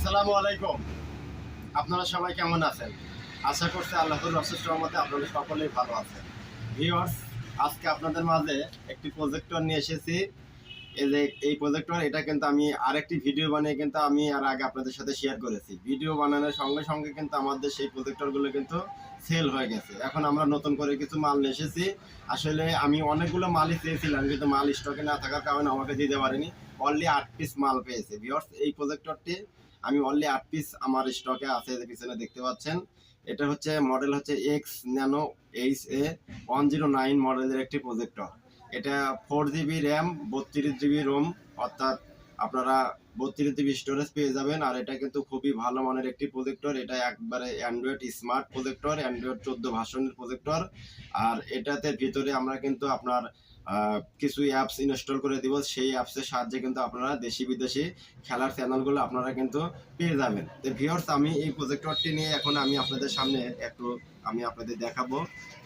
আসসালামু আলাইকুম। আপনারা সবাই কেমন আছেন? আশা করছি আল্লাহর অশেষ রহমতে আপনারা সকলেই ভালো আছেন। ভিউয়ার্স, আজকে আপনাদের মাঝে একটি প্রজেক্টর নিয়ে এসেছি। এই প্রজেক্টর এটা কিন্তু আমি আরেকটি ভিডিও বানিয়ে কিন্তু আমি আর আগে আপনাদের সাথে শেয়ার করেছি। ভিডিও বানানোর সঙ্গে সঙ্গে কিন্তু আমাদের সেই প্রজেক্টরগুলো কিন্তু সেল হয়ে গেছে। এখন আমরা নতুন করে কিছু মাল নিয়ে এসেছি। আসলে আমি অনেকগুলো মালই চেয়েছিলাম, কিন্তু মাল স্টকে না থাকার কারণে আমাকে দিতে পারেনি। অনলি 8 পিস মাল পেয়েছে। ভিউয়ার্স, এই প্রজেক্টরটি আমি অনলি 8 পিস আমার স্টকে আছে, যে পিছনে দেখতে পাচ্ছেন। এটা হচ্ছে মডেল হচ্ছে এক্স ন্যানো HA109 মডেলের একটি প্রজেক্টর। এটা 4GB র্যাম, 32GB রোম, অর্থাৎ আপনারা 32GB স্টোরেজ পেয়ে যাবেন। আর এটা কিন্তু খুবই ভালো মানের একটি প্রজেক্টর। এটা একবারে অ্যান্ড্রয়েড স্মার্ট প্রজেক্টর, অ্যান্ড্রয়েড 14 ভার্সনের প্রজেক্টর। আর এটাতে ভিতরে আমরা কিন্তু আপনার কিছু অ্যাপস ইনস্টল করে দিব। সেই অ্যাপসের সাহায্যে কিন্তু আপনারা দেশি বিদেশি খেলার চ্যানেলগুলো আপনারা কিন্তু পেয়ে যাবেন। তো ভিউয়ার্স, আমি এই প্রজেক্টরটি নিয়ে এখন আমি আপনাদের সামনে একটু আপনাদের দেখাবো।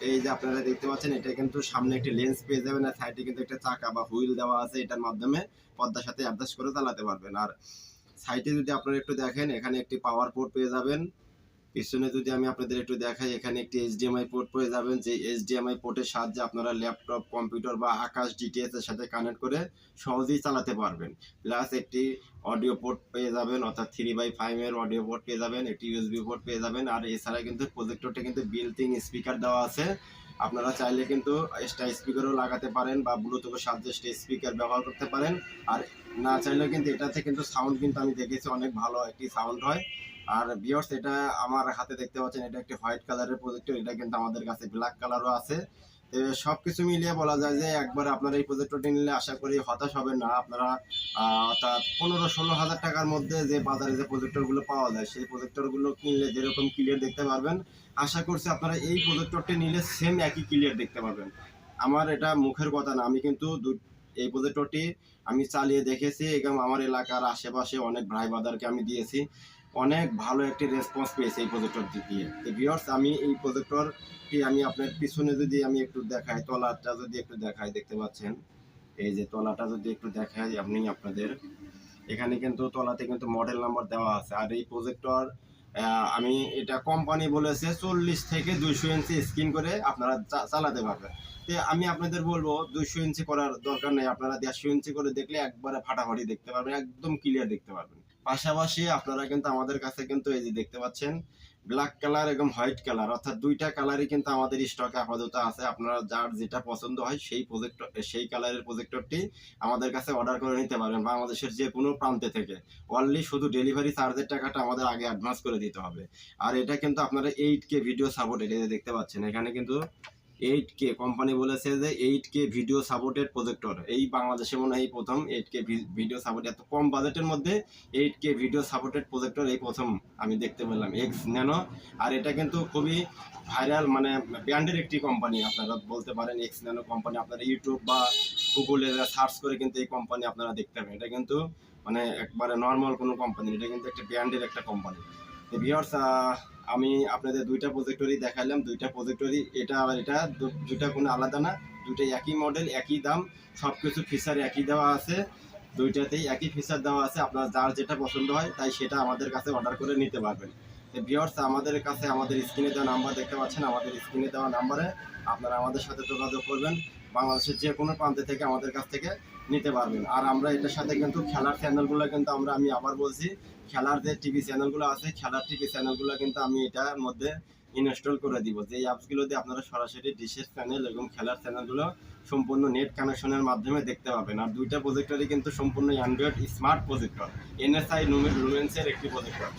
এই যে আপনারা দেখতে পাচ্ছেন, এটা কিন্তু সামনে একটি লেন্স পেয়ে যাবেন, আর সাইডে কিন্তু একটা চাকা বা হুইল দেওয়া আছে। এটার মাধ্যমে পর্দার সাথে অ্যাডজাস্ট করে চালাতে পারবেন। আর সাইডে যদি আপনারা একটু দেখেন, এখানে একটি পাওয়ার পোর্ট পেয়ে যাবেন। পিছনে যদি আমি আপনাদের একটু দেখাই, এখানে একটি HDMI পোর্ট পেয়ে যাবেন। যে HDMI পোর্টের সাহায্যে আপনারা ল্যাপটপ, কম্পিউটার বা আকাশ ডিটিএস এর সাথে কানেক্ট করে সহজেই চালাতে পারবেন। প্লাস একটি অডিও পোর্ট পেয়ে যাবেন, অর্থাৎ 3/5 এর অডিও পোর্ট পেয়ে যাবেন, একটি USB পোর্ট পেয়ে যাবেন। আর এছাড়া কিন্তু প্রজেক্টরটা কিন্তু বিল্ট ইন স্পিকার দেওয়া আছে। আপনারা চাইলে কিন্তু এক্সট্রা স্পিকারও লাগাতে পারেন বা ব্লুটুথের সাহায্যে স্পিকার ব্যবহার করতে পারেন। আর না চাইলেও কিন্তু এটাতে কিন্তু সাউন্ড কিন্তু আমি দেখেছি অনেক ভালো একটি সাউন্ড হয়। আর ভিউয়ার্স, এটা আমার হাতে দেখতে পাচ্ছেন, এটা একটি হোয়াইট কালারের প্রজেক্টর। এটা কিন্তু আমাদের কাছে ব্ল্যাক কালারও আছে। সবকিছু মিলিয়ে বলা যায় যে একবার আপনারা এই প্রজেক্টরটি নিলে আশা করি হতাশ হবেন না। আপনারা অর্থাৎ 15-16 হাজার টাকার মধ্যে যে বাজারে যে প্রজেক্টরগুলো পাওয়া যায়, সেই প্রজেক্টরগুলো কিনলে যেরকম ক্লিয়ার দেখতে পারবেন, আশা করছি আপনারা এই প্রজেক্টরটি নিলে সেম একই ক্লিয়ার দেখতে পাবেন। আমার এটা মুখের কথা না, আমি কিন্তু এই প্রজেক্টরটি আমি চালিয়ে দেখেছি এবং আমার এলাকার আশেপাশে অনেক ভাই বাদারকে আমি দিয়েছি। অনেক ভালো একটি রেসপন্স পেয়েছি এই প্রজেক্টরটি দিয়ে। তো ভিউয়ার্স, আমি এই প্রজেক্টরটি আমি আপনার পিছনে যদি আমি একটু দেখাই, তলাটা যদি একটু দেখাই, দেখতে পাচ্ছেন এই যে তলাটা যদি একটু দেখাই আপনি আপনাদের, এখানে কিন্তু তলাতে কিন্তু মডেল নাম্বার দেওয়া আছে। আর এই প্রজেক্টর আমি এটা কোম্পানি বলেছে 40 থেকে 200 ইঞ্চি স্ক্রিন করে আপনারা চালাতে পারবেন। তো আমি আপনাদের বলবো 200 ইঞ্চি করার দরকার নেই, আপনারা 150 ইঞ্চি করে দেখলে একবারে ফাটাফাটি দেখতে পারবেন, একদম ক্লিয়ার দেখতে পারবেন। পাশাপাশি আপনারা কিন্তু আমাদের কাছে কিন্তু এই যে দেখতে পাচ্ছেন ব্ল্যাক কালার এবং হোয়াইট কালার, অর্থাৎ দুইটা কালারই কিন্তু আমাদের স্টকে আপাতত আছে। আপনারা যার যেটা পছন্দ হয় সেই কালারের প্রজেক্টরটি আমাদের কাছে অর্ডার করে নিতে পারেন বাংলাদেশের যে কোনো প্রান্তে থেকে। অনলি শুধু ডেলিভারি চার্জের টাকাটা আমাদের আগে অ্যাডভান্স করে দিতে হবে। আর এটা কিন্তু আপনারা 8K ভিডিও সাপোর্টেড, এটা দেখতে পাচ্ছেন এখানে কিন্তু 8K কোম্পানি বলেছে যে 8K ভিডিও সাপোর্টেড প্রজেক্টর। এই বাংলাদেশে মনে হয় এই প্রথম 8K ভিডিও সাপোর্ট, এত কম বাজেটের মধ্যে 8K ভিডিও সাপোর্টেড প্রজেক্টর এই প্রথম আমি দেখতে পেলাম, এক্স ন্যানো। আর এটা কিন্তু খুবই ভাইরাল, মানে ব্র্যান্ডের একটি কোম্পানি আপনারা বলতে পারেন। এক্স ন্যানো কোম্পানি আপনারা ইউটিউব বা গুগলে সার্চ করে কিন্তু এই কোম্পানি আপনারা দেখতে পাবেন। এটা কিন্তু মানে একবারে নর্মাল কোনো কোম্পানি, এটা কিন্তু একটা ব্র্যান্ডের একটা কোম্পানি। তো ভিউয়ার্স, আমি আপনাদের দুইটা প্রজেক্টরই দেখালাম। দুইটা প্রজেক্টরই, এটা আর এটা দুইটা কোনো আলাদা না, দুইটাই একই মডেল, একই দাম, সব কিছু ফিচার একই দেওয়া আছে। দুইটাতেই একই ফিচার দেওয়া আছে। আপনার যার যেটা পছন্দ হয় তাই সেটা আমাদের কাছে অর্ডার করে নিতে পারবেন। তো ভিউয়ার্স, আমাদের কাছে আমাদের স্ক্রিনে দেওয়া নাম্বার দেখতে পাচ্ছেন, আমাদের স্ক্রিনে দেওয়া নাম্বারে আপনারা আমাদের সাথে যোগাযোগ করবেন। বাংলাদেশের যে কোনো প্রান্তে থেকে আমাদের কাছ থেকে নিতে পারবেন। আর আমরা এটার সাথে কিন্তু খেলার চ্যানেলগুলো কিন্তু আমি আবার বলছি, খেলার যে টিভি চ্যানেলগুলো আছে, খেলার টিভি চ্যানেলগুলো কিন্তু আমি এটার মধ্যে ইনস্টল করে দিব। যে অ্যাপসগুলো দিয়ে আপনারা সরাসরি ডিশের চ্যানেল এবং খেলার চ্যানেলগুলো সম্পূর্ণ নেট কানেকশনের মাধ্যমে দেখতে পাবেন। আর দুইটা প্রজেক্টরই কিন্তু সম্পূর্ণ অ্যান্ড্রয়েড স্মার্ট প্রজেক্টর, NSI লুমেন্সের একটি প্রজেক্টর।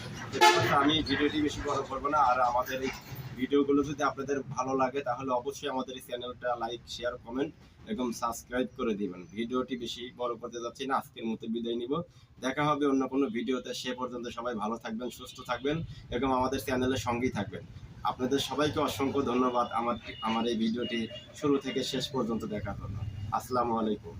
আমি ভিডিওটি বেশি বড় করবো না। আর আমাদের এই ভিডিওগুলো যদি আপনাদের ভালো লাগে তাহলে অবশ্যই আমাদের এই চ্যানেলটা লাইক, শেয়ার, কমেন্ট এবং সাবস্ক্রাইব করে দিবেন। ভিডিওটি বেশি বড় করতে যাচ্ছি না, আজকের মতো বিদায় নিব। দেখা হবে অন্য কোনো ভিডিওতে। সে পর্যন্ত সবাই ভালো থাকবেন, সুস্থ থাকবেন এবং আমাদের চ্যানেলের সঙ্গেই থাকবেন। আপনাদের সবাইকে অসংখ্য ধন্যবাদ আমার এই ভিডিওটি শুরু থেকে শেষ পর্যন্ত দেখার জন্য। আসসালামু আলাইকুম।